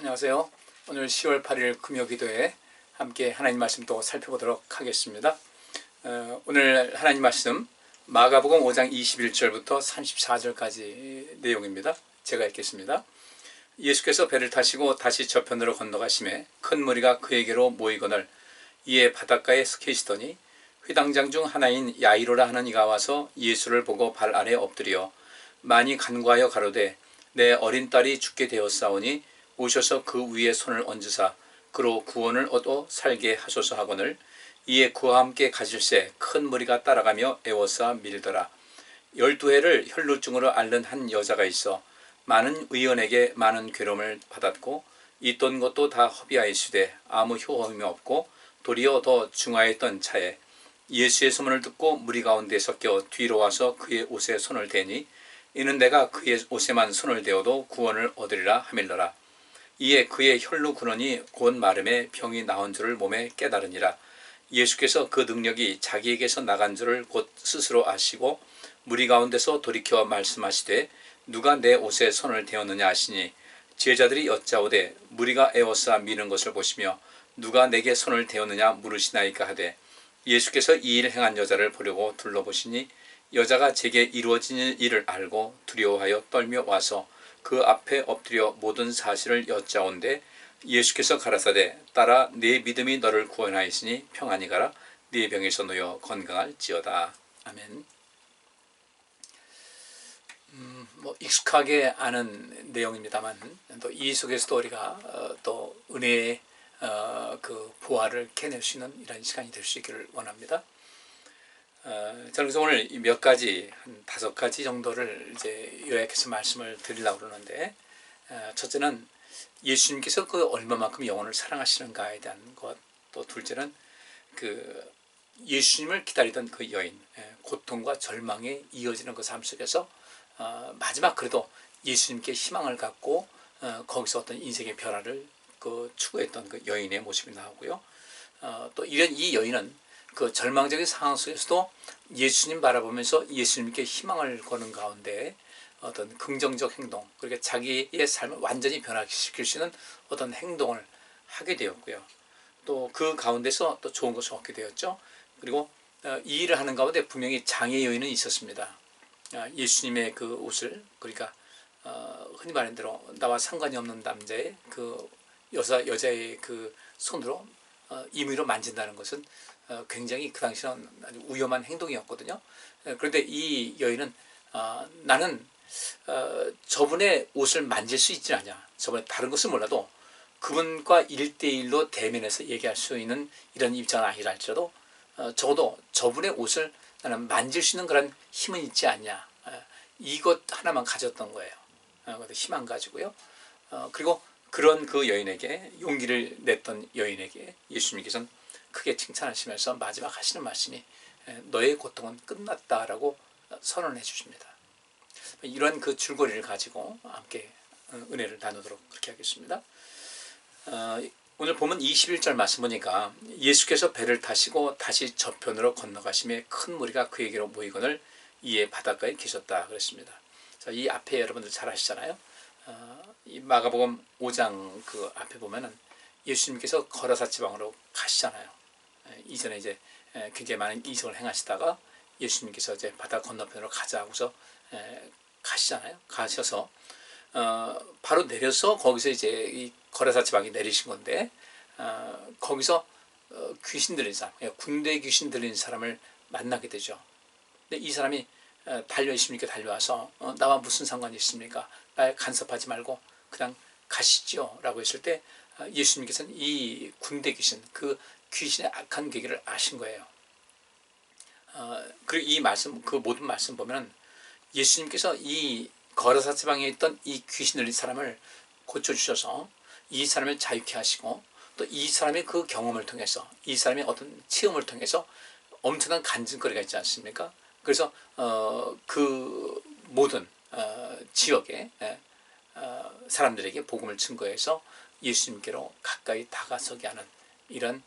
안녕하세요. 오늘 10월 8일 금요기도에 함께 하나님 말씀 또 살펴보도록 하겠습니다. 오늘 하나님 말씀 마가복음 5장 21절부터 34절까지 내용입니다. 제가 읽겠습니다. 예수께서 배를 타시고 다시 저편으로 건너가심에 큰 무리가 그에게로 모이거늘 이에 바닷가에 서 계시더니 회당장 중 하나인 야이로라 하는 이가 와서 예수를 보고 발 아래 엎드려 많이 간구하여 가로되 내 어린 딸이 죽게 되었사오니 오셔서 그 위에 손을 얹으사 그로 구원을 얻어 살게 하소서 하거늘 이에 그와 함께 가실새 큰 무리가 따라가며 애워싸 밀더라. 12해를 혈루증으로 앓는 한 여자가 있어 많은 의원에게 많은 괴로움을 받았고 있던 것도 다 허비하였으되 아무 효험이 없고 도리어 더 중하였던 차에 예수의 소문을 듣고 무리 가운데 섞여 뒤로 와서 그의 옷에 손을 대니 이는 내가 그의 옷에만 손을 대어도 구원을 얻으리라 하밀더라. 이에 그의 혈루 근원이 곧 마름에 병이 나은 줄을 몸에 깨달으니라. 예수께서 그 능력이 자기에게서 나간 줄을 곧 스스로 아시고 무리 가운데서 돌이켜 말씀하시되 누가 내 옷에 손을 대었느냐 하시니 제자들이 여짜오되 무리가 애워싸 미는 것을 보시며 누가 내게 손을 대었느냐 물으시나이까 하되 예수께서 이 일을 행한 여자를 보려고 둘러보시니 여자가 제게 이루어지는 일을 알고 두려워하여 떨며 와서 그 앞에 엎드려 모든 사실을 여짜온데 예수께서 가라사대 딸아 네 믿음이 너를 구원하였으니 평안히 가라 네 병에서 놓여 건강할지어다. 아멘. 익숙하게 아는 내용입니다만 또 이 속에서도 우리가 또 은혜의 그 보화를 캐낼 수 있는 이런 시간이 될 수 있기를 원합니다. 저는 그래서 오늘 몇 가지 한 5가지 정도를 이제 요약해서 말씀을 드리려고 그러는데, 첫째는 예수님께서 그 얼마만큼 영혼을 사랑하시는가에 대한 것, 또 둘째는 그 예수님을 기다리던 그 여인, 고통과 절망에 이어지는 그 삶 속에서 마지막 그래도 예수님께 희망을 갖고 거기서 어떤 인생의 변화를 그 추구했던 그 여인의 모습이 나오고요. 또 이런 이 여인은 그 절망적인 상황 속에서도 예수님 바라보면서 예수님께 희망을 거는 가운데 어떤 긍정적 행동, 그러니까 자기의 삶을 완전히 변화시킬 수 있는 어떤 행동을 하게 되었고요. 또 그 가운데서 또 좋은 것을 얻게 되었죠. 그리고 이 일을 하는 가운데 분명히 장애 요인은 있었습니다. 예수님의 그 옷을, 그러니까 흔히 말하는 대로 나와 상관이 없는 남자의 그 여자의 그 손으로 임의로 만진다는 것은 굉장히 그 당시는 아주 위험한 행동이었거든요. 그런데 이 여인은 나는 저분의 옷을 만질 수 있지 않냐, 저분의 다른 것을 몰라도 그분과 1대1로 대면해서 얘기할 수 있는 이런 입장은 아니라 할지라도 적어도 저분의 옷을 나는 만질 수 있는 그런 힘은 있지 않냐, 이것 하나만 가졌던 거예요. 희망 가지고요. 그리고 그런 그 여인에게, 용기를 냈던 여인에게 예수님께서는 크게 칭찬하시면서 마지막 하시는 말씀이 너의 고통은 끝났다라고 선언해 주십니다. 이런 그 줄거리를 가지고 함께 은혜를 나누도록 그렇게 하겠습니다. 오늘 보면 21절 말씀 보니까 예수께서 배를 타시고 다시 저편으로 건너가심에 큰 무리가 그에게로 모이거늘 이에 바닷가에 계셨다 그랬습니다. 자, 이 앞에 여러분들 잘 아시잖아요. 이 마가복음 5장 그 앞에 보면은 예수님께서 거라사 지방으로 가시잖아요. 이전에 이제 굉장히 많은 이적을 행하시다가 예수님께서 이제 바다 건너편으로 가자 하고서 가시잖아요. 가셔서 바로 내려서 거기서 이제 이 거라사 지방에 내리신 건데, 거기서 귀신 들린 사람, 군대 귀신 들린 사람을 만나게 되죠. 근데 이 사람이 예수님께 달려와서 나와 무슨 상관이 있습니까? 날 간섭하지 말고 그냥 가시죠 라고 했을 때 예수님께서는 이 군대 귀신, 그 귀신의 악한 계기를 아신 거예요. 그리고 이 말씀, 그 모든 말씀 보면 예수님께서 이 거라사 지방에 있던 이 귀신 들린 사람을 고쳐주셔서 이 사람을 자유케 하시고 또 이 사람의 그 경험을 통해서, 이 사람의 어떤 체험을 통해서 엄청난 간증거리가 있지 않습니까? 그래서 그 모든 지역의 사람들에게 복음을 증거해서 예수님께로 가까이 다가서게 하는 이런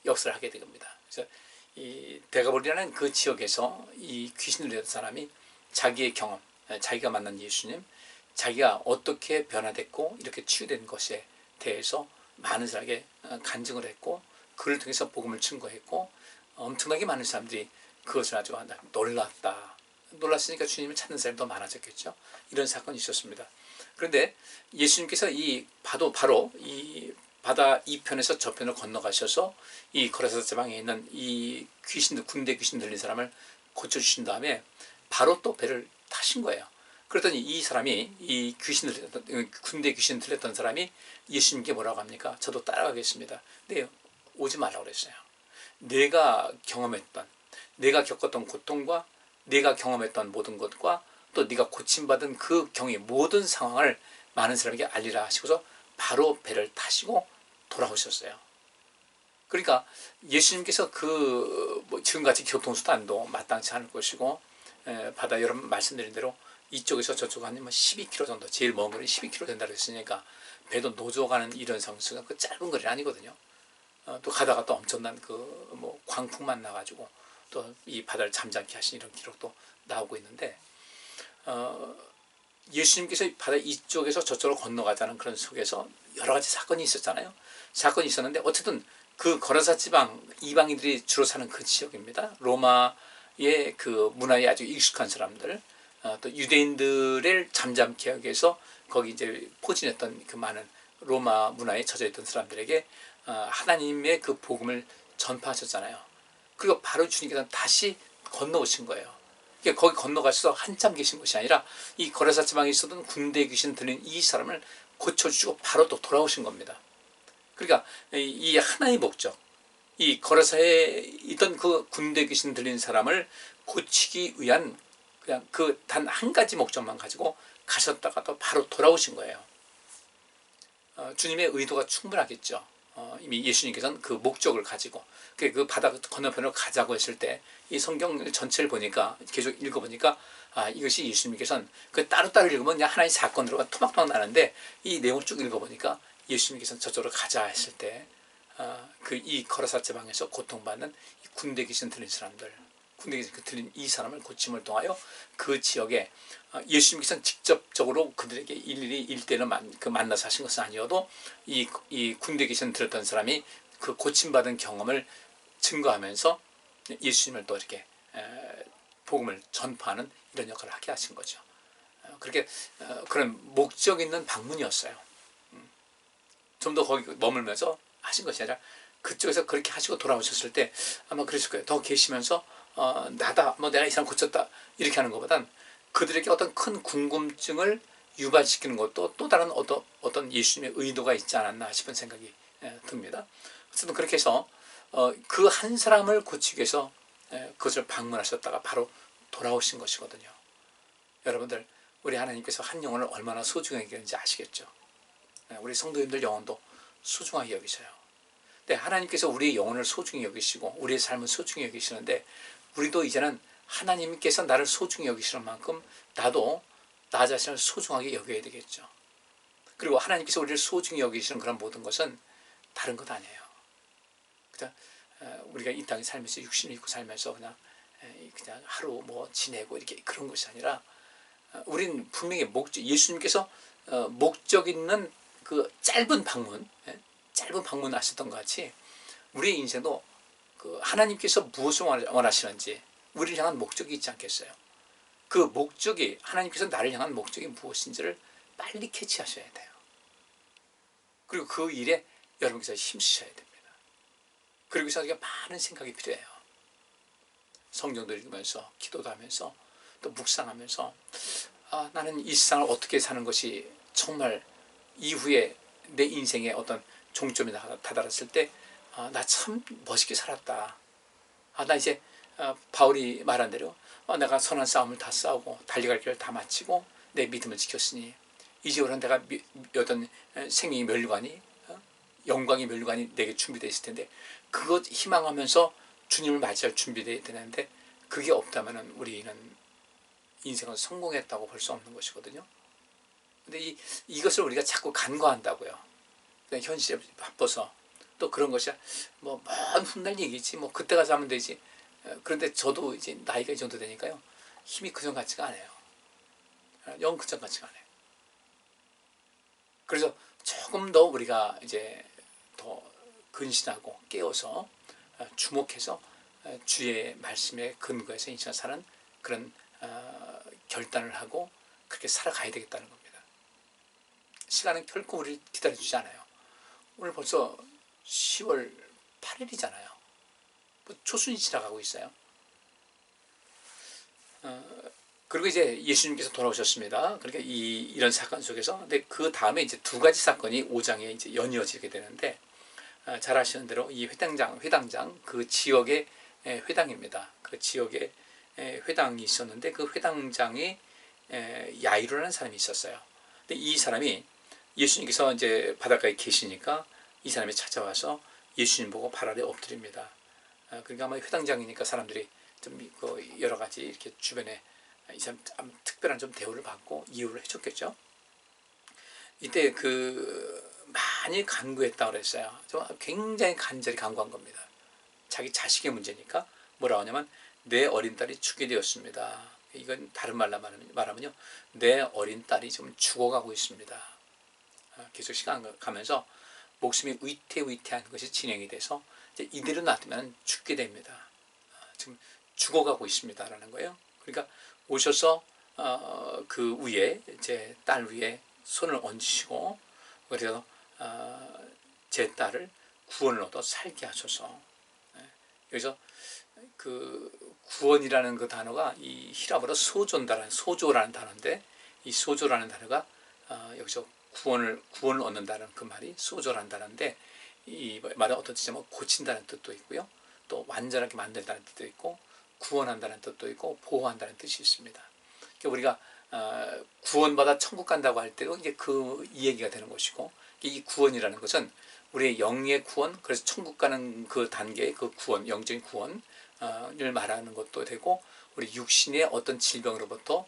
역사를 하게 됩니다. 그래서 이 데가볼이라는 그 지역에서 이 귀신을 내던 사람이 자기의 경험, 자기가 만난 예수님, 자기가 어떻게 변화됐고 이렇게 치유된 것에 대해서 많은 사람에게 간증을 했고, 그를 통해서 복음을 증거했고, 엄청나게 많은 사람들이 그것을 아주 놀랐다. 놀랐으니까 주님을 찾는 사람이 더 많아졌겠죠. 이런 사건이 있었습니다. 그런데 예수님께서 바로 이 바다 이편에서 저편을 건너가셔서 이 거라사 지방에 있는 이 군대 귀신 들린 사람을 고쳐주신 다음에 바로 또 배를 타신 거예요. 그랬더니 이 사람이, 이 군대 귀신 들렸던 사람이 예수님께 뭐라고 합니까? 저도 따라가겠습니다. 네, 오지 말라고 그랬어요. 내가 겪었던 고통과 내가 경험했던 모든 것과 또 네가 고침받은 그 경의 모든 상황을 많은 사람에게 알리라 하시고서 바로 배를 타시고 돌아오셨어요. 그러니까 예수님께서 지금같이 교통수단도 마땅치 않을 것이고, 바다 여러분 말씀드린 대로 이쪽에서 저쪽 한 12km 정도, 제일 먼 거리 12km 된다고 했으니까 배도 노조가는 이런 상수가 그 짧은 거리 아니거든요. 또 가다가 또 엄청난 광풍만 나가지고 또 이 바다를 잠잠케 하신 이런 기록도 나오고 있는데, 예수님께서 바다 이쪽에서 저쪽으로 건너가자는 그런 속에서 여러 가지 사건이 있었잖아요. 사건이 있었는데 어쨌든 그 거라사 지방, 이방인들이 주로 사는 그 지역입니다. 로마의 그 문화에 아주 익숙한 사람들, 또 유대인들을 잠잠케 하기 위해서 거기 이제 포진했던 그 많은 로마 문화에 젖어있던 사람들에게 하나님의 그 복음을 전파하셨잖아요. 그리고 바로 주님께서는 다시 건너오신 거예요. 그러니까 거기 건너가셔서 한참 계신 것이 아니라 이 거라사 지방에 있었던 군대 귀신 들린 이 사람을 고쳐주시고 바로 또 돌아오신 겁니다. 그러니까 이 하나의 목적, 이 거라사에 있던 그 군대 귀신 들린 사람을 고치기 위한 그냥 그 단 한 가지 목적만 가지고 가셨다가 또 바로 돌아오신 거예요. 주님의 의도가 충분하겠죠. 이미 예수님께서는 그 목적을 가지고 그 바다 건너편으로 가자고 했을 때 이 성경 전체를 보니까, 계속 읽어보니까 이것이 예수님께서는 그 따로따로 읽으면 그냥 하나의 사건으로가 토막토막 나는데, 이 내용을 쭉 읽어보니까 예수님께서는 저쪽으로 가자 했을 때 이 거라사 지방에서 고통받는 이 군대 귀신 들린 사람들, 군대 귀신 들린 이 사람을 고침을 통하여 그 지역에 예수님께서는 직접적으로 그들에게 일일이 일대를 만나서 하신 것은 아니어도 이 군대 귀신 들었던 사람이 그 고침받은 경험을 증거하면서 예수님을 또 이렇게 복음을 전파하는 이런 역할을 하게 하신 거죠. 그렇게 그런 목적 있는 방문이었어요. 좀 더 거기 머물면서 하신 것이 아니라 그쪽에서 그렇게 하시고 돌아오셨을 때 아마 그랬을 거예요. 더 계시면서 내가 이 사람 고쳤다 이렇게 하는 것보단 그들에게 어떤 큰 궁금증을 유발시키는 것도 또 다른 어떤 예수님의 의도가 있지 않았나 싶은 생각이 듭니다. 어쨌든 그렇게 해서 그 한 사람을 고치기 위해서 그것을 방문하셨다가 바로 돌아오신 것이거든요. 여러분들, 우리 하나님께서 한 영혼을 얼마나 소중하게 여기는지 아시겠죠? 우리 성도님들 영혼도 소중하게 여기셔요. 근데 하나님께서 우리의 영혼을 소중히 여기시고 우리의 삶을 소중히 여기시는데, 우리도 이제는 하나님께서 나를 소중히 여기시는 만큼 나도 나 자신을 소중하게 여겨야 되겠죠. 그리고 하나님께서 우리를 소중히 여기시는 그런 모든 것은 다른 것 아니에요. 그냥 우리가 이 땅에 살면서 육신을 입고 살면서 그냥 하루 지내고 이렇게 그런 것이 아니라, 우리는 분명히 예수님께서 목적 있는 그 짧은 방문 하셨던 것 같이 우리의 인생도 그 하나님께서 무엇을 원하시는지 우리를 향한 목적이 있지 않겠어요? 그 목적이, 하나님께서 나를 향한 목적이 무엇인지를 빨리 캐치하셔야 돼요. 그리고 그 일에 여러분께서 힘쓰셔야 됩니다. 그리고 우리가 많은 생각이 필요해요. 성경도 읽으면서, 기도도 하면서, 또 묵상하면서 나는 이 세상을 어떻게 사는 것이 정말 이후에 내 인생의 어떤 종점에 다다랐을 때 나 참 멋있게 살았다. 나 이제 바울이 말한 대로 내가 선한 싸움을 다 싸우고 달려갈 길을 다 마치고 내 믿음을 지켰으니 이제부터는 내가 어떤 생명의 면류관이, 영광의 면류관이 내게 준비되어 있을 텐데, 그것 희망하면서 주님을 맞이할 준비되어야 되는데, 그게 없다면 우리는 인생은 성공했다고 볼 수 없는 것이거든요. 근데 이것을 우리가 자꾸 간과한다고요. 그냥 현실에 바빠서. 또 그런 것이 먼 훗날 얘기지, 그때 가서 하면 되지. 그런데 저도 이제 나이가 이 정도 되니까요, 힘이 그전 같지가 않아요. 영 그전 같지가 않아요. 그래서 조금 더 우리가 이제 더 근신하고 깨어서 주목해서 주의 말씀에 근거해서 인생을 사는 그런 결단을 하고 그렇게 살아가야 되겠다는 겁니다. 시간은 결코 우리를 기다려주지 않아요. 오늘 벌써 10월 8일이잖아요. 뭐 초순이 지나가고 있어요. 그리고 이제 예수님께서 돌아오셨습니다. 그러니까 이런 사건 속에서, 근데 그 다음에 이제 두 가지 사건이 5장에 이제 연이어지게 되는데, 잘 아시는 대로 이 회당장 그 지역의 회당입니다. 그 지역에 회당이 있었는데 그 회당장에 야이로라는 사람이 있었어요. 근데 이 사람이 예수님께서 이제 바닷가에 계시니까 이 사람이 찾아와서 예수님 보고 발 아래 엎드립니다. 그러니까 아마 회당장이니까 사람들이 좀 여러 가지 이렇게 주변에 이 사람 특별한 좀 대우를 받고 이유를 해줬겠죠. 이때 많이 간구했다고 그랬어요. 굉장히 간절히 간구한 겁니다. 자기 자식의 문제니까 뭐라고 하냐면 내 어린 딸이 죽게 되었습니다. 이건 다른 말로 말하면요, 내 어린 딸이 지금 죽어가고 있습니다. 계속 시간 가면서 목숨이 위태위태한 것이 진행이 돼서 이제 이대로 놔두면 죽게 됩니다. 지금 죽어가고 있습니다라는 거예요. 그러니까 오셔서 그 위에 제 딸 위에 손을 얹으시고 그래서 제 딸을 구원을 얻어 살게 하소서. 여기서 그 구원이라는 그 단어가 이 히라보로 소조라는 단어인데, 이 소조라는 단어가 여기서 구원을 얻는다는 그 말이 소조라는 단어인데, 이 말은 어떤 뜻이냐면 고친다는 뜻도 있고요, 또 완전하게 만든다는 뜻도 있고, 구원한다는 뜻도 있고, 보호한다는 뜻이 있습니다. 그러니까 우리가 구원받아 천국 간다고 할 때도 이제 이 얘기가 되는 것이고, 이 구원이라는 것은 우리의 영의 구원, 그래서 천국 가는 그 단계의 그 구원, 영적인 구원을 말하는 것도 되고, 우리 육신의 어떤 질병으로부터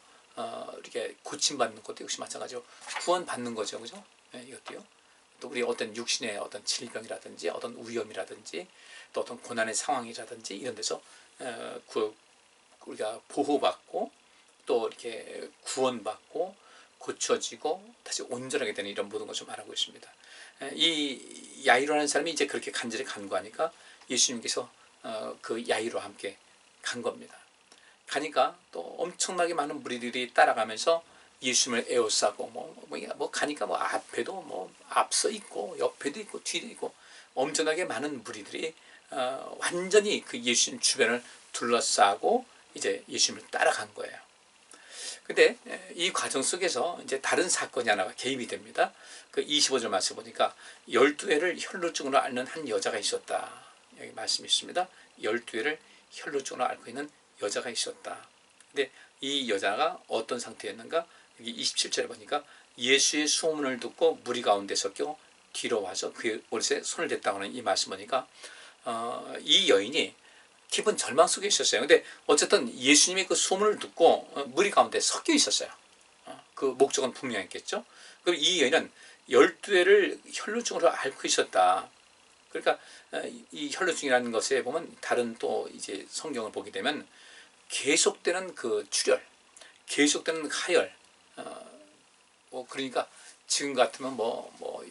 이렇게 고침받는 것도 역시 마찬가지로 구원받는 거죠, 그죠? 이것도요. 또 우리 어떤 육신의 어떤 질병이라든지 어떤 위험이라든지 또 어떤 고난의 상황이라든지 이런 데서 우리가 보호받고 또 이렇게 구원받고 고쳐지고 다시 온전하게 되는 이런 모든 것을 말하고 있습니다. 이 야이로라는 사람이 이제 그렇게 간절히 간구하니까 예수님께서 그 야이로와 함께 간 겁니다. 가니까 또 엄청나게 많은 무리들이 따라가면서 예수님을 에워싸고 뭐 가니까 뭐 앞에도 뭐 앞서 있고 옆에도 있고 뒤도 있고 엄청나게 많은 무리들이 완전히 그 예수님 주변을 둘러싸고 이제 예수님을 따라간 거예요. 근데 이 과정 속에서 이제 다른 사건이 하나가 개입이 됩니다. 그 25절 말씀 보니까 12회를 혈루증으로 앓는 한 여자가 있었다. 여기 말씀이 있습니다. 12회를 혈루증으로 앓고 있는 여자가 있었다. 근데 이 여자가 어떤 상태였는가? 여기 27절에 보니까 예수의 소문을 듣고 무리 가운데 섞여 뒤로 와서 그의 옷에 손을 댔다고 하는 이 말씀 보니까 이 여인이 깊은 절망 속에 있었어요. 근데 어쨌든 예수님의 그 소문을 듣고 무리 가운데 섞여 있었어요. 그 목적은 분명했겠죠. 그리고 이 여인은 12회를 혈루증으로 앓고 있었다. 그러니까 이 혈루증이라는 것에 보면 다른 또 이제 성경을 보게 되면 계속되는 그 출혈, 계속되는 하혈, 그러니까 지금 같으면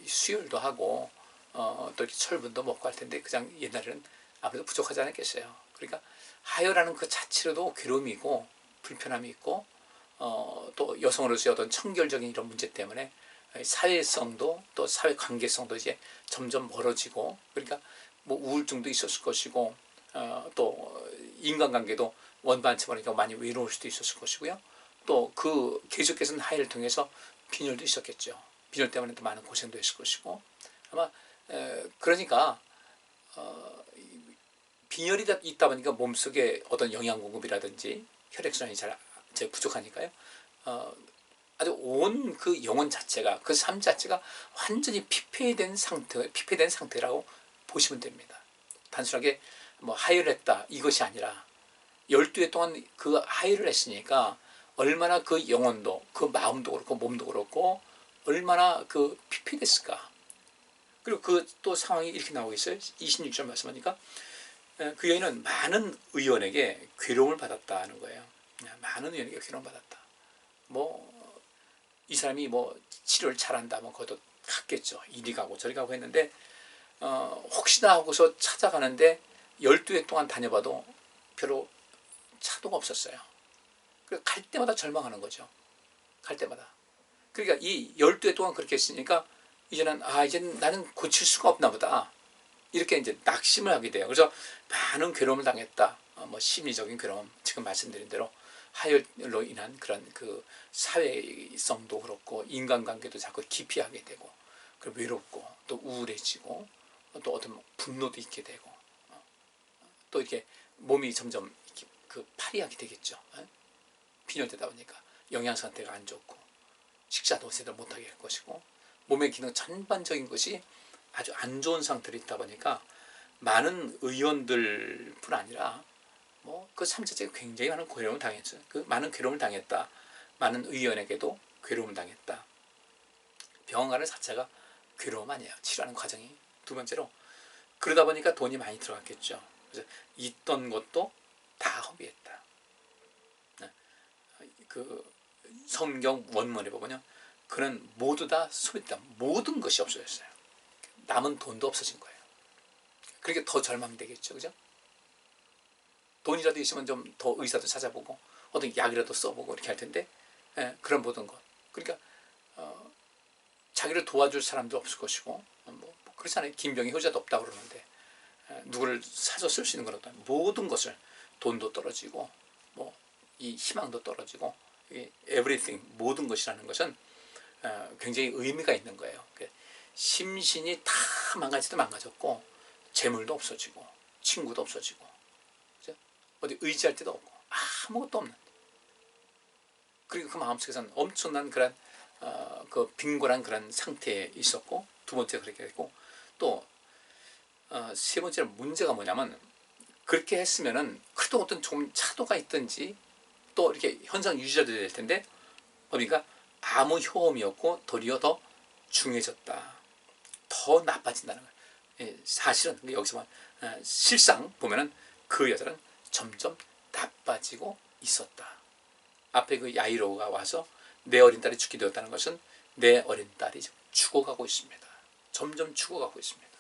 수혈도 하고 또 이렇게 철분도 먹고 할 텐데 그냥 옛날에는 아무래도 부족하지 않았겠어요. 그러니까 하혈하는 그 자체로도 괴로움이고 불편함이 있고 또 여성으로서의 어떤 청결적인 이런 문제 때문에 사회성도 또 사회 관계성도 이제 점점 멀어지고, 그러니까 뭐 우울증도 있었을 것이고 또 인간관계도 원반치 보니까 많이 외로울 수도 있었을 것이고요. 또 그 계속해서 하혈을 통해서 빈혈도 있었겠죠. 빈혈 때문에 또 많은 고생도 했을 것이고, 아마 그러니까 빈혈이 있다 보니까 몸속에 어떤 영양 공급이라든지 혈액순환이 잘 부족하니까요. 아주 온 그 영혼 자체가, 그 삶 자체가 완전히 피폐된 상태라고 보시면 됩니다. 단순하게 뭐 하혈을 했다 이것이 아니라 12회 동안 그 하혈을 했으니까 얼마나 그 영혼도 그 마음도 그렇고 몸도 그렇고 얼마나 그 피폐됐을까. 그리고 그 또 상황이 이렇게 나오고 있어요. 26절 말씀하니까 그 여인은 많은 의원에게 괴로움을 받았다는 거예요. 많은 의원에게 괴로움을 받았다. 이 사람이 치료를 잘한다, 그것도 갔겠죠. 이리 가고 저리 가고 했는데 혹시나 하고서 찾아가는데 12회 동안 다녀봐도 별로 차도가 없었어요. 그래서 갈 때마다 절망하는 거죠. 갈 때마다. 그러니까 이 12회 동안 그렇게 했으니까 이제는 이제 나는 고칠 수가 없나 보다. 이렇게 이제 낙심을 하게 돼요. 그래서 많은 괴로움을 당했다. 뭐 심리적인 괴로움, 지금 말씀드린 대로 하열로 인한 그런 그 사회성도 그렇고 인간관계도 자꾸 기피하게 되고, 그리고 외롭고 또 우울해지고 또 어떤 분노도 있게 되고 또 이렇게 몸이 점점 이렇게 그 파리하게 되겠죠. 빈혈되다 보니까 영양 상태가 안 좋고 식사도 제대로 못하게 할 것이고 몸의 기능 전반적인 것이 아주 안 좋은 상태로 있다 보니까 많은 의원들뿐 아니라 뭐 그 삶 자체가 굉장히 많은 괴로움을 당했어요. 그 많은 괴로움을 당했다. 많은 의원에게도 괴로움을 당했다. 병원 가는 자체가 괴로움 아니에요. 치료하는 과정이. 두 번째로 그러다 보니까 돈이 많이 들어갔겠죠. 그래서 있던 것도 다 허비했다. 그 성경 원문에 보면요, 그는 모두 다 소비했다. 모든 것이 없어졌어요. 남은 돈도 없어진 거예요. 그렇게 더 절망되겠죠, 그죠? 돈이라도 있으면 좀 더 의사도 찾아보고 어떤 약이라도 써보고 이렇게 할 텐데, 그런 모든 것. 그러니까 자기를 도와줄 사람도 없을 것이고, 뭐 그렇잖아요. 김병희 효자도 없다고 그러는데 누구를 사서 쓸 수 있는 건 없다. 모든 것을, 돈도 떨어지고 뭐 이 희망도 떨어지고, 이 everything, 모든 것이라는 것은 굉장히 의미가 있는 거예요. 심신이 다 망가지도 망가졌고 재물도 없어지고 친구도 없어지고, 그죠? 어디 의지할 데도 없고 아무것도 없는, 그리고 그 마음속에서는 엄청난 그런 그 빈곤한 그런 상태에 있었고, 두 번째 그렇게 됐고, 또 세 번째로 문제가 뭐냐면, 그렇게 했으면은 그래도 어떤 좀 차도가 있든지 또 이렇게 현상 유지가 될 텐데, 그러니까 아무 효험이 없고 도리어 더 중해졌다. 더 나빠진다는 거예요. 사실은 여기서 실상 보면은 그 여자는 점점 나빠지고 있었다. 앞에 그 야이로가 와서 내 어린 딸이 죽게 되었다는 것은 내 어린 딸이 죽어가고 있습니다. 점점 죽어가고 있습니다.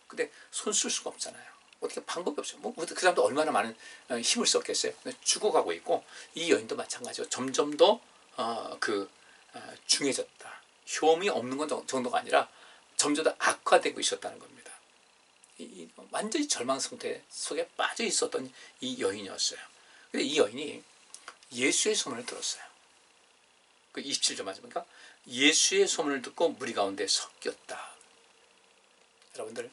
근데 손 쓸 수가 없잖아요. 어떻게 방법이 없어요. 뭐 그 사람도 얼마나 많은 힘을 썼겠어요. 죽어가고 있고, 이 여인도 마찬가지로 점점 더 중해졌다. 효험이 없는 건 정도가 아니라 점점 더 악화되고 있었다는 겁니다. 완전히 절망 상태 속에 빠져 있었던 이 여인이었어요. 근데 이 여인이 예수의 소문을 들었어요. 그 27절 맞습니까? 예수의 소문을 듣고 무리 가운데 섞였다. 여러분들,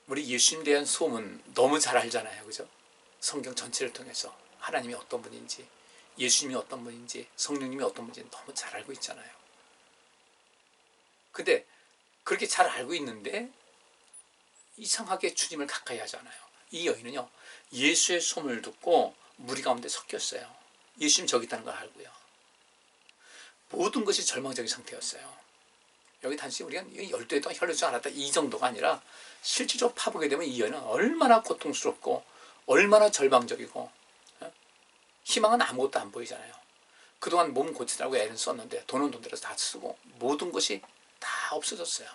우리 예수님에 대한 소문 너무 잘 알잖아요, 그죠? 성경 전체를 통해서 하나님이 어떤 분인지, 예수님이 어떤 분인지, 성령님이 어떤 분인지 너무 잘 알고 있잖아요. 근데 그렇게 잘 알고 있는데 이상하게 주님을 가까이 하지 않아요. 이 여인은요, 예수의 소문을 듣고 무리 가운데 섞였어요. 예수님 저기 있다는 걸 알고요. 모든 것이 절망적인 상태였어요. 여기 단순히 우리가 12회 동안 혈류지 않았다 이 정도가 아니라, 실질적으로 파보게 되면 이 여인은 얼마나 고통스럽고 얼마나 절망적이고, 희망은 아무것도 안 보이잖아요. 그동안 몸 고치라고 애를 썼는데 돈은 돈대로 다 쓰고 모든 것이 다 없어졌어요.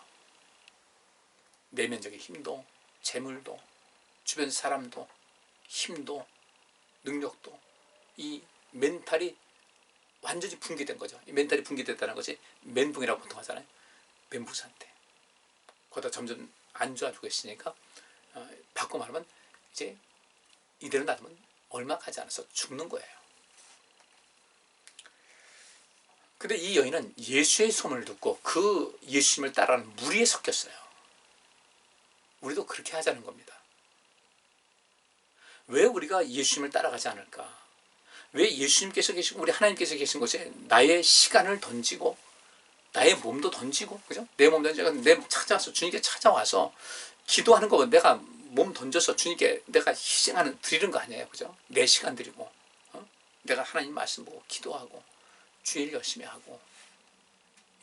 내면적인 힘도, 재물도, 주변 사람도, 힘도, 능력도, 이 멘탈이 완전히 붕괴된 거죠. 이 멘탈이 붕괴됐다는 것이 멘붕이라고 보통 하잖아요. 멘붕 상태. 거기다 점점 안 좋아지고 있으니까, 바꿔 말하면 이제 이대로 놔두면 얼마 가지 않아서 죽는 거예요. 근데 이 여인은 예수의 소문을 듣고 그 예수님을 따라하는 무리에 섞였어요. 우리도 그렇게 하자는 겁니다. 왜 우리가 예수님을 따라가지 않을까? 왜 예수님께서 계시고 우리 하나님께서 계신 곳에 나의 시간을 던지고 나의 몸도 던지고, 그죠? 내 몸 던지고 찾아와서 주님께 찾아와서 기도하는 거면 내가 몸 던져서 주님께 내가 희생하는 드리는 거 아니에요, 그죠? 내 시간 드리고, 내가 하나님 말씀 보고 기도하고 주일 열심히 하고.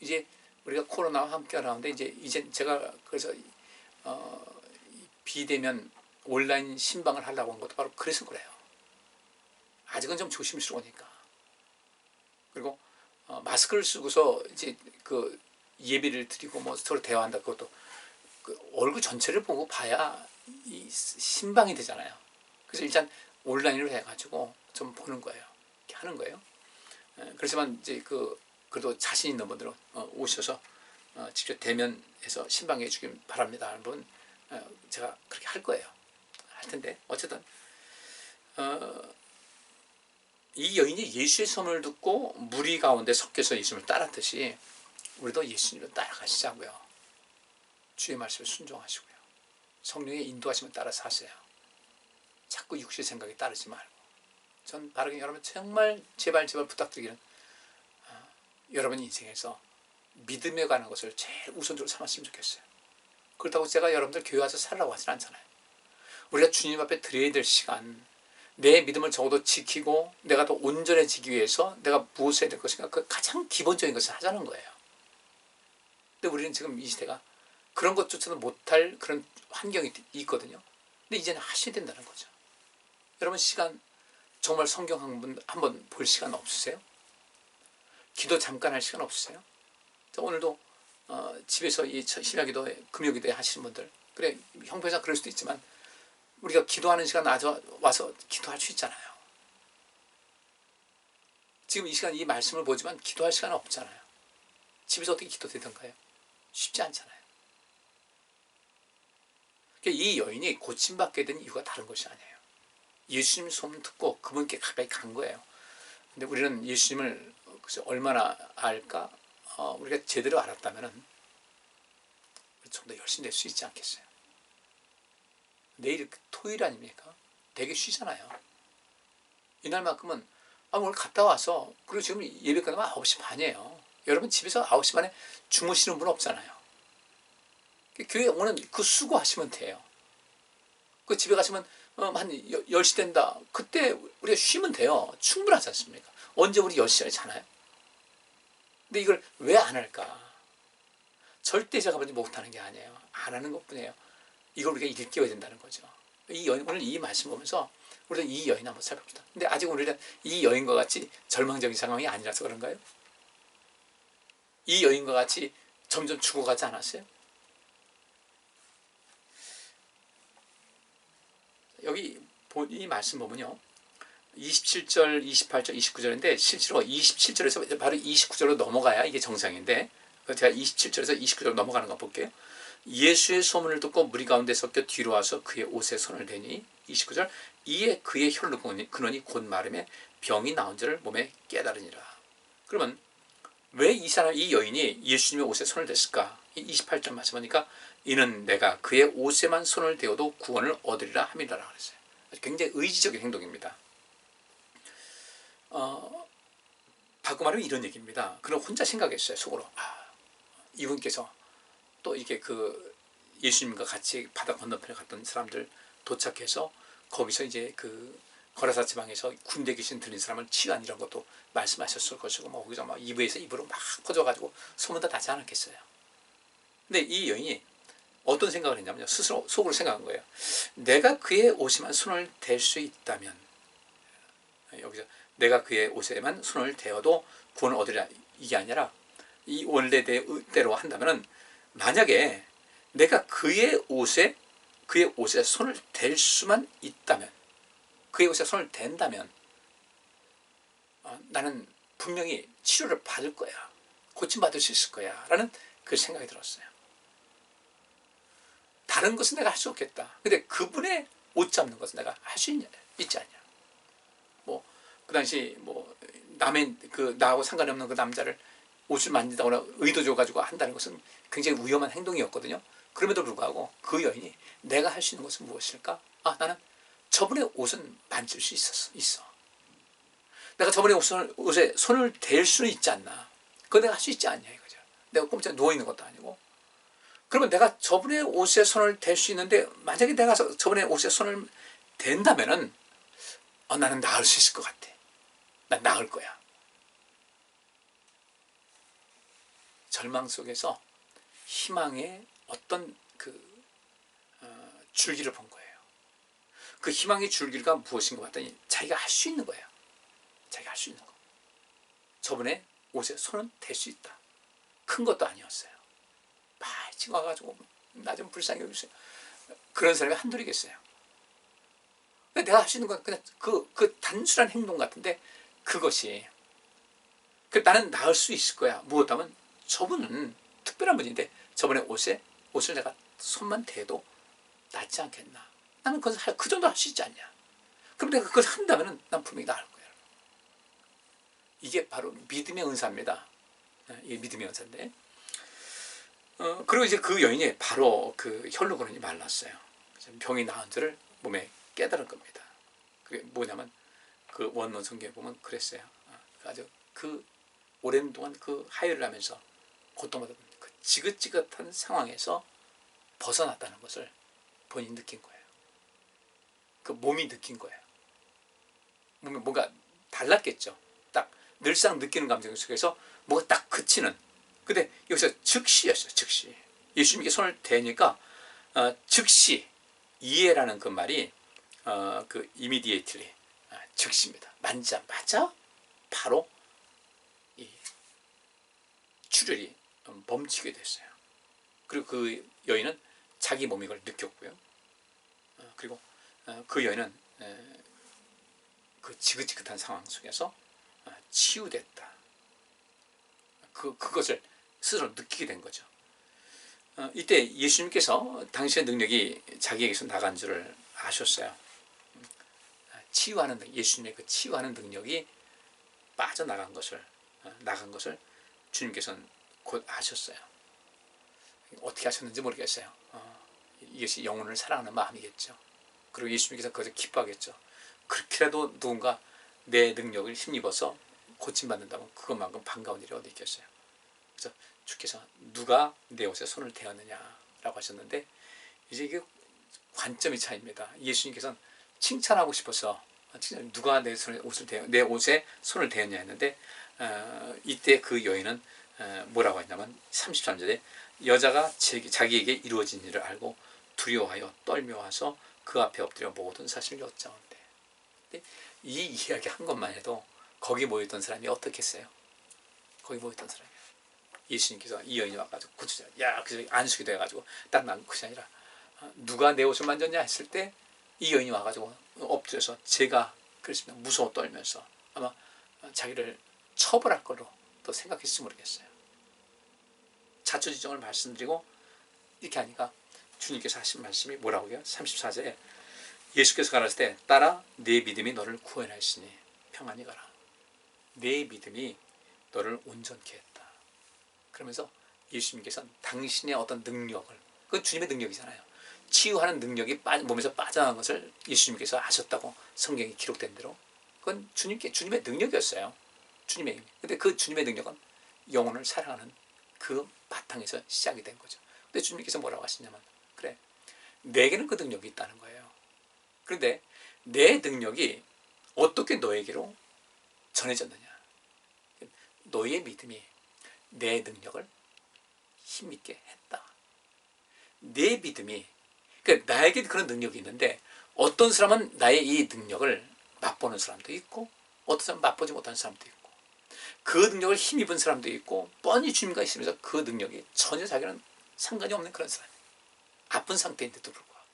이제 우리가 코로나와 함께 하는데 이제 제가 그래서 비대면 온라인 신방을 하려고 한 것도 바로 그래서 그래요. 아직은 좀 조심스러우니까. 그리고 마스크를 쓰고서 이제 그 예배를 드리고 뭐 서로 대화한다. 그것도 그 얼굴 전체를 보고 봐야 이 신방이 되잖아요. 그래서 일단 온라인으로 해가지고 좀 보는 거예요. 이렇게 하는 거예요. 그렇지만 이제 그래도 자신 있는 분들은 오셔서 직접 대면해서 신방해 주길 바랍니다 하는 분 제가 그렇게 할 거예요. 할 텐데 어쨌든 이 여인이 예수의 소문을 듣고 무리 가운데 섞여서 예수님을 따랐듯이 우리도 예수님을 따라가시자고요. 주의 말씀을 순종하시고요. 성령의 인도하심을 따라서 하세요. 자꾸 육신의 생각에 따르지 말고. 전 바르게 여러분 정말 제발 부탁드리기는 여러분 인생에서 믿음에 관한 것을 제일 우선적으로 삼았으면 좋겠어요. 그렇다고 제가 여러분들 교회 와서 살라고 하진 않잖아요. 우리가 주님 앞에 드려야 될 시간, 내 믿음을 적어도 지키고 내가 더 온전해지기 위해서 내가 무엇을 해야 될 것인가, 그 가장 기본적인 것을 하자는 거예요. 근데 우리는 지금 이 시대가 그런 것조차도 못할 그런 환경이 있거든요. 근데 이제는 하셔야 된다는 거죠. 여러분 시간 정말 성경 한번 볼 시간 없으세요? 기도 잠깐 할 시간 없으세요? 오늘도 집에서 이 심야기도 금요기도에 하시는 분들, 그래 형편상 그럴 수도 있지만 우리가 기도하는 시간 와서 기도할 수 있잖아요. 지금 이 시간 이 말씀을 보지만 기도할 시간은 없잖아요. 집에서 어떻게 기도되던가요? 쉽지 않잖아요. 이 여인이 고침받게 된 이유가 다른 것이 아니에요. 예수님 소문 듣고 그분께 가까이 간 거예요. 근데 우리는 예수님을 얼마나 알까? 우리가 제대로 알았다면 좀 더 열심히 될 수 있지 않겠어요? 내일 토요일 아닙니까? 되게 쉬잖아요. 이날만큼은 오늘 갔다 와서, 그리고 지금 예배 끝나면 9시 반이에요. 여러분 집에서 9시 반에 주무시는 분 없잖아요. 교회 오는 그 수고하시면 돼요. 그 집에 가시면 한 10시 된다. 그때 우리가 쉬면 돼요. 충분하지 않습니까? 언제 우리 10시간에 자나요? 근데 이걸 왜 안 할까? 절대 제가 먼저 못하는 게 아니에요. 안 하는 것뿐이에요. 이걸 우리가 일깨워야 된다는 거죠. 오늘 이 말씀 보면서 우리가 이 여인 한번 살펴봅시다. 근데 아직 우리는 이 여인과 같이 절망적인 상황이 아니라서 그런가요? 이 여인과 같이 점점 죽어가지 않았어요? 여기 이 말씀 보면요, 27절, 28절, 29절인데 실제로 27절에서 바로 29절로 넘어가야 이게 정상인데, 제가 27절에서 29절로 넘어가는 거 볼게요. 예수의 소문을 듣고 무리 가운데 섞여 뒤로 와서 그의 옷에 손을 대니, 29절, 이에 그의 혈로 근원이 곧 마름에 병이 나온 줄을 몸에 깨달으니라. 그러면 왜 이 여인이 예수님의 옷에 손을 댔을까? 28절 말씀하니까 이는 내가 그의 옷에만 손을 대어도 구원을 얻으리라 함이라 그랬어요. 굉장히 의지적인 행동입니다. 바꿔 말하면 이런 얘기입니다. 그럼 혼자 생각했어요, 속으로. 이분께서 또 이게 예수님과 같이 바다 건너편에 갔던 사람들 도착해서 거기서 이제 거라사 지방에서 군대 귀신 들린 사람을 치유한 이런 것도 말씀하셨을 것이고, 뭐 거기서 막 입에서 입으로 막 퍼져가지고 소문 다 나지 않았겠어요. 근데 이 여인이 어떤 생각을 했냐면요, 스스로 속으로 생각한 거예요. 내가 그의 옷에만 손을 댈 수 있다면, 여기서 내가 그의 옷에만 손을 대어도 구원을 얻으리라, 이게 아니라 이 원래대로 한다면은, 만약에 내가 그의 옷에 손을 댈 수만 있다면, 그의 옷에 손을 댄다면 나는 분명히 치료를 받을 거야, 고침받을 수 있을 거야 라는 그 생각이 들었어요. 다른 것은 내가 할 수 없겠다. 근데 그분의 옷 잡는 것은 내가 할 수 있지 않냐. 그 당시 나하고 상관이 없는 그 남자를 옷을 만지다거나 의도적으로 가지고 한다는 것은 굉장히 위험한 행동이었거든요. 그럼에도 불구하고 그 여인이 내가 할 수 있는 것은 무엇일까? 나는 저분의 옷은 만질 수 있어. 내가 저분의 옷에 손을 댈 수는 있지 않나. 그거 내가 할 수 있지 않냐 이거죠. 내가 꼼짝 누워있는 것도 아니고. 그러면 내가 저분의 옷에 손을 댈 수 있는데, 만약에 내가 저분의 옷에 손을 댄다면은 나는 나을 수 있을 것 같아. 난 나을 거야. 절망 속에서 희망의 어떤 줄기를 본 거예요. 그 희망의 줄기가 무엇인가 봤더니 자기가 할 수 있는 거예요. 자기가 할 수 있는 거. 저분의 옷에 손은 댈 수 있다. 큰 것도 아니었어요. 빨리 와가지고 나 좀 불쌍히 여기세요. 그런 사람이 한둘이겠어요. 내가 할 수 있는 건 그냥 그 단순한 행동 같은데 그것이 나는 나을 수 있을 거야. 무엇하면 저분은 특별한 분인데 저번에 옷을 내가 손만 대도 낫지 않겠나. 나는 그 정도 할 수 있지 않냐. 그럼 내가 그걸 한다면 난 분명히 나을 거야. 이게 바로 믿음의 은사입니다. 이게 믿음의 은사인데. 그리고 이제 그 여인이 바로 그 혈루근이 말랐어요. 병이 나은 줄을 몸에 깨달은 겁니다. 그게 뭐냐면 그 원문 성경에 보면 그랬어요. 아주 그 오랜 동안 그 하혈을 하면서 고통받았던 그 지긋지긋한 상황에서 벗어났다는 것을 본인이 느낀 거예요. 그 몸이 느낀 거예요. 몸이 뭔가 달랐겠죠. 딱 늘상 느끼는 감정 속에서 뭐가 딱 그치는. 근데 여기서 즉시였어요. 즉시. 예수님께 손을 대니까 즉시 이해라는 그 말이 그 immediately 즉시입니다. 만지자마자 바로 이 출혈이 멈추게 됐어요. 그리고 그 여인은 자기 몸이 그걸 느꼈고요. 그리고 그 여인은 그 지긋지긋한 상황 속에서 치유됐다. 그것을 스스로 느끼게 된 거죠. 이때 예수님께서 당신의 능력이 자기에게서 나간 줄을 아셨어요. 치유하는 예수님의 그 치유하는 능력이 빠져나간 것을 주님께서는 곧 아셨어요. 어떻게 하셨는지 모르겠어요. 이것이 영혼을 사랑하는 마음이겠죠. 그리고 예수님께서 그것을 기뻐하겠죠. 그렇게라도 누군가 내 능력을 힘입어서 고침받는다면 그것만큼 반가운 일이 어디 있겠어요. 그래서 주께서 누가 내 옷에 손을 대었느냐라고 하셨는데 이제 이게 관점의 차이입니다. 예수님께서는 칭찬하고 싶어서 누가 내 옷에 손을 대었냐 했는데 이때 그 여인은 뭐라고 했냐면 33절에 여자가 자기에게 이루어진 일을 알고 두려워하여 떨며 와서 그 앞에 엎드려 모든 사실을 여짜온대. 이 이야기 한 것만 해도 거기 모였던 사람이 어떻겠어요? 거기 모였던 사람이 예수님께서 이 여인이 와가지고 고치자. 야, 그래서 안수기 돼가지고 딱 난 것이 아니라 누가 내 옷을 만졌냐 했을 때 이 여인이 와가지고 엎드려서 제가 그랬습니다. 무서워 떨면서 아마 자기를 처벌할 걸로 또 생각했을지 모르겠어요. 자초지종을 말씀드리고 이렇게 하니까 주님께서 하신 말씀이 뭐라고요? 34절에 예수께서 가라사대 때 따라 내 믿음이 너를 구원하시니 평안히 가라. 내 믿음이 너를 온전케 했다. 그러면서 예수님께서는 당신의 어떤 능력을, 그건 주님의 능력이잖아요. 치유하는 능력이 몸에서 빠져나간 것을 예수님께서 하셨다고 성경에 기록된 대로 그건 주님의 능력이었어요. 주님의 능력. 근데 그 주님의 능력은 영혼을 사랑하는 그 바탕에서 시작이 된 거죠. 근데 주님께서 뭐라고 하시냐면 그래, 내게는 그 능력이 있다는 거예요. 그런데 내 능력이 어떻게 너에게로 전해졌느냐. 너의 믿음이 내 능력을 힘있게 했다. 내 믿음이, 그러니까 나에게 그런 능력이 있는데 어떤 사람은 나의 이 능력을 맛보는 사람도 있고 어떤 사람은 맛보지 못하는 사람도 있고 그 능력을 힘입은 사람도 있고 뻔히 주님과 있으면서 그 능력이 전혀 자기는 상관이 없는 그런 사람, 아픈 상태인데도 불구하고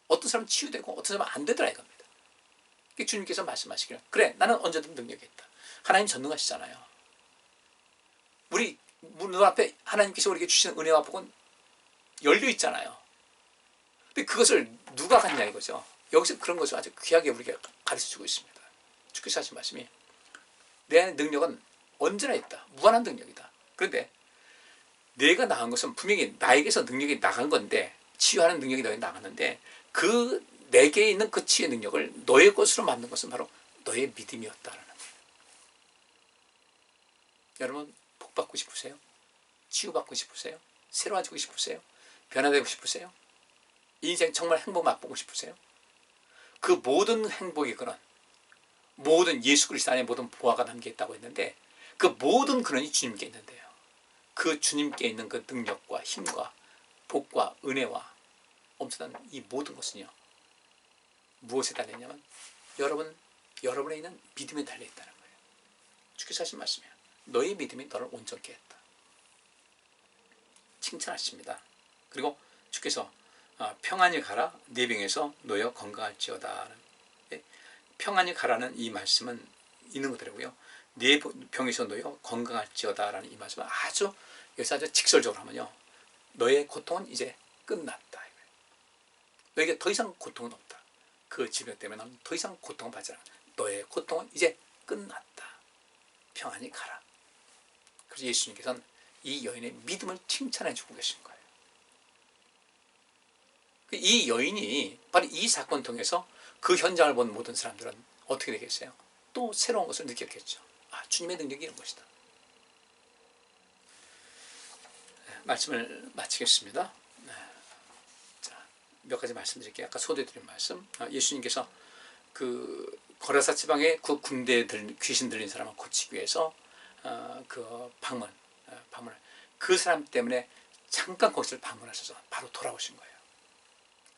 어떤 사람은 치유되고 어떤 사람은 안 되더라 이겁니다. 주님께서 말씀하시기를 그래, 나는 언제든 능력이 있다. 하나님 전능하시잖아요. 우리 눈앞에 하나님께서 우리에게 주시는 은혜와 복은 열려 있잖아요. 근데 그것을 누가 갖냐 이거죠. 여기서 그런 것을 아주 귀하게 우리에게 가르쳐주고 있습니다. 주께서 하신 말씀이 내 안에 능력은 언제나 있다. 무한한 능력이다. 그런데 내가 나간 것은 분명히 나에게서 능력이 나간 건데, 치유하는 능력이 너에게 나갔는데 그 내게 있는 그 치유의 능력을 너의 것으로 만든 것은 바로 너의 믿음이었다라는 거예요. 여러분 복받고 싶으세요? 치유받고 싶으세요? 새로워지고 싶으세요? 변화되고 싶으세요? 인생 정말 행복 맛보고 싶으세요? 그 모든 행복의 근원, 모든 예수 그리스도 안에 모든 보화가 담겨있다고 했는데 그 모든 근원이 주님께 있는데요. 그 주님께 있는 그 능력과 힘과 복과 은혜와 엄청난 이 모든 것은요, 무엇에 달려있냐면 여러분에 있는 믿음에 달려있다는 거예요. 주께서 하신 말씀이에요. 너의 믿음이 너를 온전케 했다. 칭찬하십니다. 그리고 주께서 평안히 가라 네 병에서 놓여 건강할지어다. 예? 평안히 가라는 이 말씀은 있는 것들이고요. 네 병에서 놓여 건강할지어다라는 이 말씀은 아주 여기서 아주 직설적으로 하면요. 너의 고통은 이제 끝났다. 너에게 더 이상 고통은 없다. 그 질병 때문에 너는 더 이상 고통을 받지 않아. 너의 고통은 이제 끝났다. 평안히 가라. 그래서 예수님께서는 이 여인의 믿음을 칭찬해 주고 계신 거예요. 이 여인이 바로 이 사건을 통해서 그 현장을 본 모든 사람들은 어떻게 되겠어요? 또 새로운 것을 느꼈겠죠. 주님의 능력이 이런 것이다. 말씀을 마치겠습니다. 몇 가지 말씀드릴게요. 아까 소개드린 말씀. 예수님께서 그 거라사 지방의 그 군대에 귀신 들린 사람을 고치기 위해서 그 방문을 그 사람 때문에 잠깐 거기를 방문하셔서 바로 돌아오신 거예요.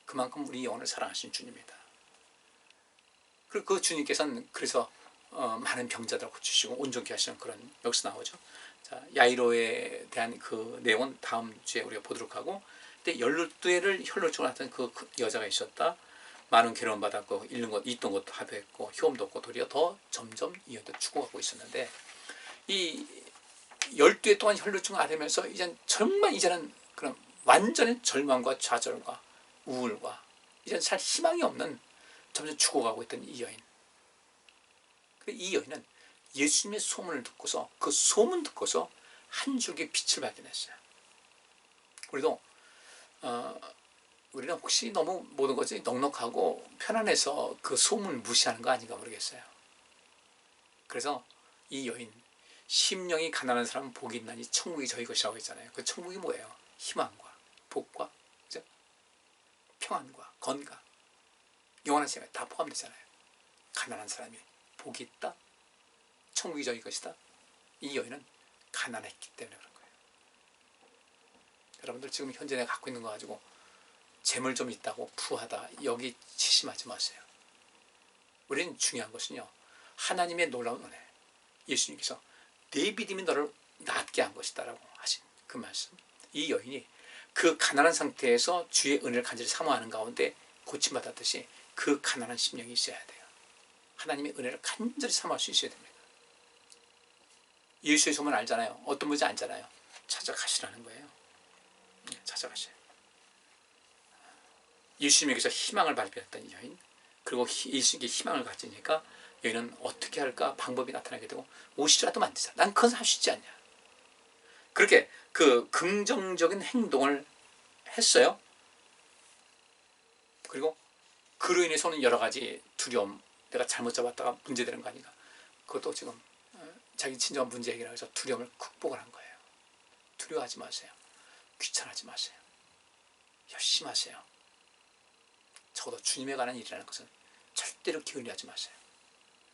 그만큼 우리 영혼을 사랑하신 주님이다. 그리고 그 주님께서는 그래서 많은 병자들을 고치시고 온전케 하시는 그런 여기서 나오죠. 자, 야이로에 대한 그 내용은 다음 주에 우리가 보도록 하고, 근데 12대를 혈루증을 앓던 그 여자가 있었다. 많은 괴로움 받았고 있던 것도 합의했고 효험도 없고 도리어 더 점점 이 여자 죽어가고 있었는데, 이 12대 동안 혈루증을 앓으면서 이제는 그런 완전히 절망과 좌절과 우울과 이제는 살 희망이 없는 점점 죽어가고 있던 이 여인. 이 여인은 예수님의 소문을 듣고서 그 소문 듣고서 한 줄기 빛을 발견했어요. 우리는 혹시 너무 모든 것이 넉넉하고 편안해서 그 소문을 무시하는 거 아닌가 모르겠어요. 그래서 이 여인, 심령이 가난한 사람은 복이 있나니 천국이 저희 것이라고 했잖아요. 그 천국이 뭐예요? 희망과 복과 그죠? 평안과 건강, 영원한 생활 다 포함되잖아요. 가난한 사람이 복이 있다? 천국이 저희 것이다? 이 여인은 가난했기 때문에 그런 거예요. 여러분들 지금 현재 내가 갖고 있는 거 가지고 재물 좀 있다고 부하다 여기 치심하지 마세요. 우리는 중요한 것은요, 하나님의 놀라운 은혜, 예수님께서 내 믿음이 너를 낫게 한 것이다 라고 하신 그 말씀. 이 여인이 그 가난한 상태에서 주의 은혜를 간절히 사모하는 가운데 고침받았듯이 그 가난한 심령이 있어야 돼요. 하나님의 은혜를 간절히 사모할 수 있어야 됩니다. 예수의 소문 알잖아요. 어떤 분인지 알잖아요. 찾아가시라는 거예요. 찾아가셔요. 예수님에게서 희망을 발견했던 이 여인, 그리고 예수님께 희망을 가지니까 여인은 어떻게 할까 방법이 나타나게 되고 50주라도 만들자. 난 그건 할 수 있지 않냐. 그렇게 그 긍정적인 행동을 했어요. 그리고 그로 인해서는 여러 가지 두려움, 내가 잘못 잡았다가 문제되는 거 아닌가. 그것도 지금 자기 친정한 문제 해결하기 위해서 두려움을 극복을 한 거예요. 두려워하지 마세요. 귀찮아하지 마세요. 열심히 하세요. 적어도 주님에 관한 일이라는 것은 절대로 게을리하지 마세요.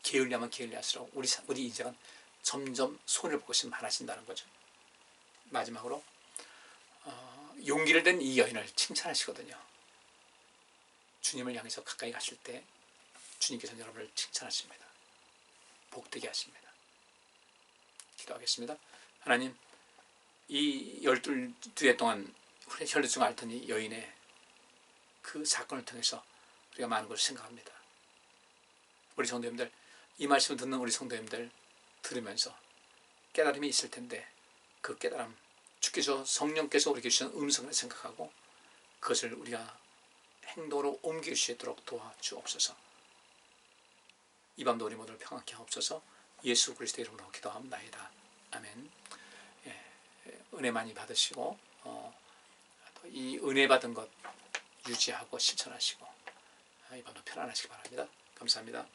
게을리하면 게을리할수록 우리 인생은 점점 손해볼 것이 많아진다는 거죠. 마지막으로 용기를 낸 이 여인을 칭찬하시거든요. 주님을 향해서 가까이 가실 때 주님께서는 여러분을 칭찬하십니다. 복되게 하십니다. 기도하겠습니다. 하나님, 이 12해 동안 혈루증을 앓던 이 여인의 그 사건을 통해서 우리가 많은 걸 생각합니다. 우리 성도님들, 이 말씀을 듣는 우리 성도님들 들으면서 깨달음이 있을 텐데 그 깨달음, 주께서 성령께서 우리에게 주신 음성을 생각하고 그것을 우리가 행동으로 옮길 수 있도록 도와주옵소서. 이 밤도 우리 모두를 평안케 하옵소서. 예수 그리스도의 이름으로 기도합나이다. 아멘. 은혜 많이 받으시고 이 은혜 받은 것 유지하고 실천하시고 이 밤도 편안하시기 바랍니다. 감사합니다.